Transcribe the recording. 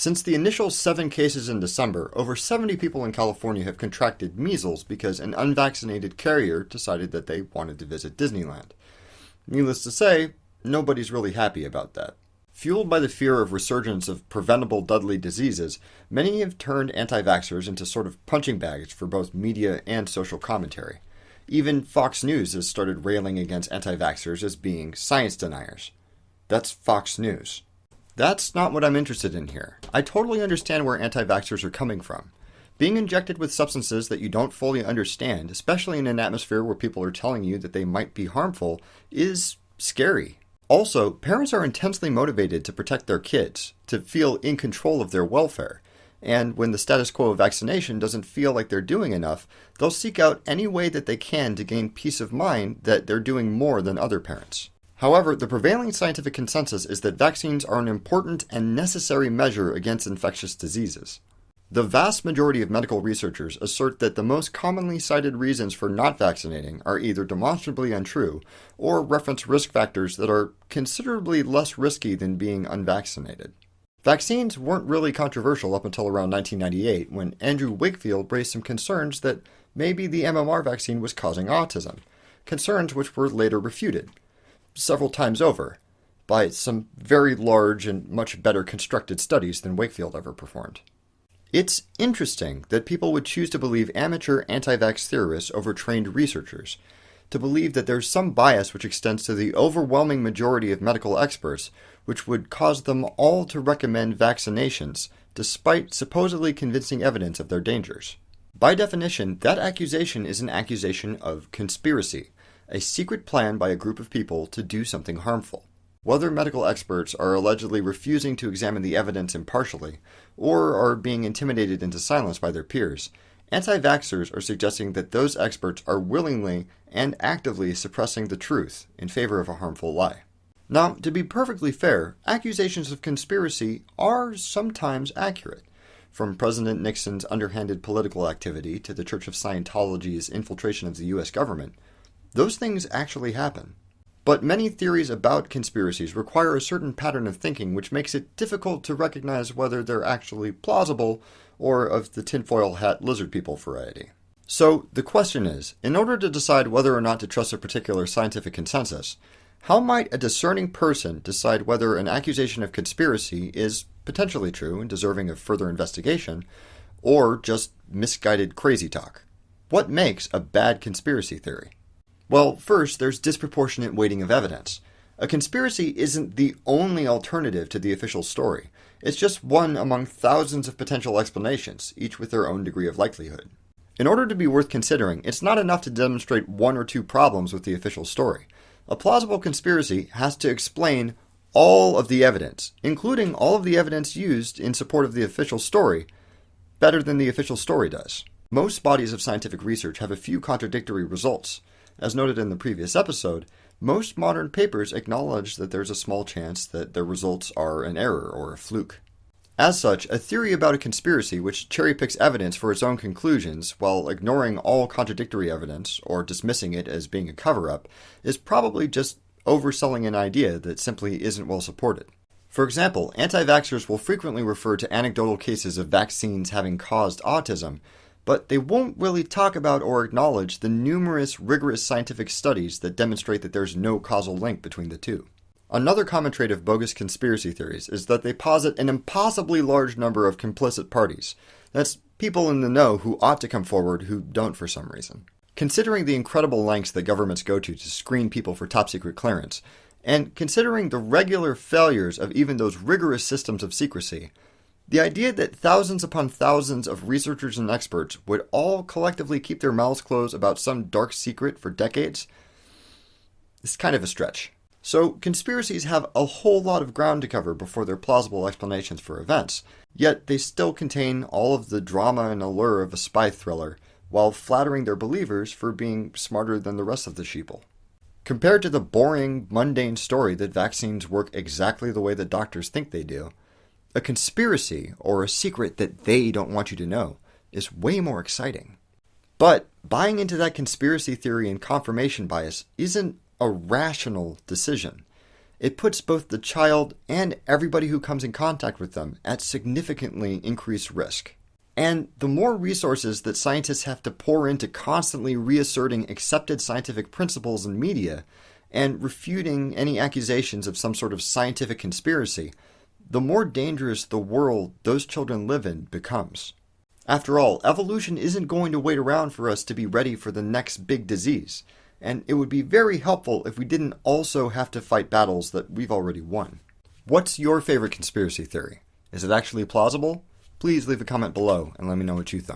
Since the initial 7 cases in December, over 70 people in California have contracted measles because an unvaccinated carrier decided that they wanted to visit Disneyland. Needless to say, nobody's really happy about that. Fueled by the fear of resurgence of preventable deadly diseases, many have turned anti-vaxxers into sort of punching bags for both media and social commentary. Even Fox News has started railing against anti-vaxxers as being science deniers. That's Fox News. That's not what I'm interested in here. I totally understand where anti-vaxxers are coming from. Being injected with substances that you don't fully understand, especially in an atmosphere where people are telling you that they might be harmful, is scary. Also, parents are intensely motivated to protect their kids, to feel in control of their welfare. And when the status quo of vaccination doesn't feel like they're doing enough, they'll seek out any way that they can to gain peace of mind that they're doing more than other parents. However, the prevailing scientific consensus is that vaccines are an important and necessary measure against infectious diseases. The vast majority of medical researchers assert that the most commonly cited reasons for not vaccinating are either demonstrably untrue or reference risk factors that are considerably less risky than being unvaccinated. Vaccines weren't really controversial up until around 1998 when Andrew Wakefield raised some concerns that maybe the MMR vaccine was causing autism, concerns which were later refuted several times over by some very large and much better constructed studies than Wakefield ever performed. It's interesting that people would choose to believe amateur anti-vax theorists over trained researchers, to believe that there's some bias which extends to the overwhelming majority of medical experts, which would cause them all to recommend vaccinations, despite supposedly convincing evidence of their dangers. By definition, that accusation is an accusation of conspiracy, a secret plan by a group of people to do something harmful. Whether medical experts are allegedly refusing to examine the evidence impartially, or are being intimidated into silence by their peers, anti-vaxxers are suggesting that those experts are willingly and actively suppressing the truth in favor of a harmful lie. Now, to be perfectly fair, accusations of conspiracy are sometimes accurate. From President Nixon's underhanded political activity to the Church of Scientology's infiltration of the U.S. government, those things actually happen. But many theories about conspiracies require a certain pattern of thinking which makes it difficult to recognize whether they're actually plausible or of the tinfoil hat lizard people variety. So the question is, in order to decide whether or not to trust a particular scientific consensus, how might a discerning person decide whether an accusation of conspiracy is potentially true and deserving of further investigation, or just misguided crazy talk? What makes a bad conspiracy theory? Well, first, there's disproportionate weighting of evidence. A conspiracy isn't the only alternative to the official story. It's just one among thousands of potential explanations, each with their own degree of likelihood. In order to be worth considering, it's not enough to demonstrate 1 or 2 problems with the official story. A plausible conspiracy has to explain all of the evidence, including all of the evidence used in support of the official story, better than the official story does. Most bodies of scientific research have a few contradictory results. As noted in the previous episode, most modern papers acknowledge that there's a small chance that their results are an error or a fluke. As such, a theory about a conspiracy which cherry-picks evidence for its own conclusions while ignoring all contradictory evidence or dismissing it as being a cover-up is probably just overselling an idea that simply isn't well supported. For example, anti-vaxxers will frequently refer to anecdotal cases of vaccines having caused autism, but they won't really talk about or acknowledge the numerous rigorous scientific studies that demonstrate that there's no causal link between the two. Another common trait of bogus conspiracy theories is that they posit an impossibly large number of complicit parties. That's people in the know who ought to come forward who don't for some reason. Considering the incredible lengths that governments go to screen people for top-secret clearance, and considering the regular failures of even those rigorous systems of secrecy, the idea that thousands upon thousands of researchers and experts would all collectively keep their mouths closed about some dark secret for decades is kind of a stretch. So conspiracies have a whole lot of ground to cover before they're plausible explanations for events, yet they still contain all of the drama and allure of a spy thriller, while flattering their believers for being smarter than the rest of the sheeple. Compared to the boring, mundane story that vaccines work exactly the way that doctors think they do, a conspiracy, or a secret that they don't want you to know, is way more exciting. But buying into that conspiracy theory and confirmation bias isn't a rational decision. it puts both the child and everybody who comes in contact with them at significantly increased risk. And the more resources that scientists have to pour into constantly reasserting accepted scientific principles in media and refuting any accusations of some sort of scientific conspiracy, the more dangerous the world those children live in becomes. After all, evolution isn't going to wait around for us to be ready for the next big disease, and it would be very helpful if we didn't also have to fight battles that we've already won. What's your favorite conspiracy theory? Is it actually plausible? Please leave a comment below and let me know what you think.